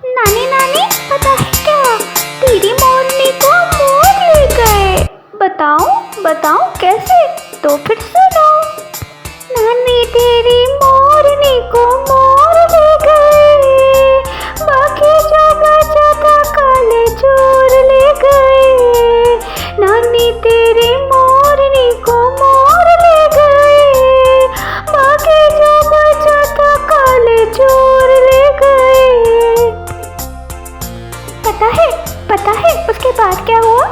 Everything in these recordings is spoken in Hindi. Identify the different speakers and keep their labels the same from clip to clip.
Speaker 1: नानी नानी, पता है क्या, तेरी मोरनी को मोर ले गए। बताऊं बताऊं कैसे? तो फिर सुनो। नानी तेरी मोरनी को मोर ले गए, बाकी जो बचा था काले चोर ले गए। नानी तेरी मोरनी को मोर ले गए, बाकी जो बचा था काले चोर ले गए। पता है उसके बाद क्या हुआ?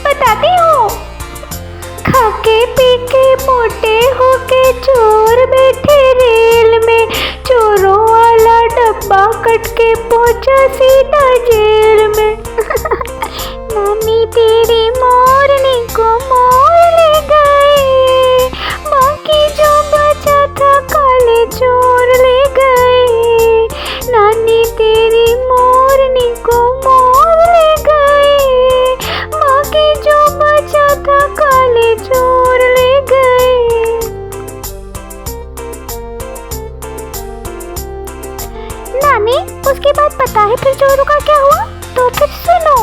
Speaker 1: बताती हूँ। खाके पी के मोटे होके चोर बैठे रेल में, चोरों वाला डब्बा कट के पहुंचा सीधा जेल में। नानी तेरी मोरनी को मोर ले गए, बाकी जो बचा था काले चोर ले गए। नानी तेरी मोरनी को मोर ले गए, बाकी जो बचा था काले चोर ले गए। नानी उसके बाद पता है फिर चोरों का क्या हुआ? तो फिर सुनो।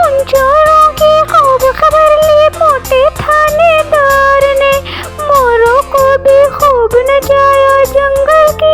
Speaker 1: उन चोरों की खूब खबर ली मोटे थानेदार ने, मोरों को भी खूब नचाया जंगल की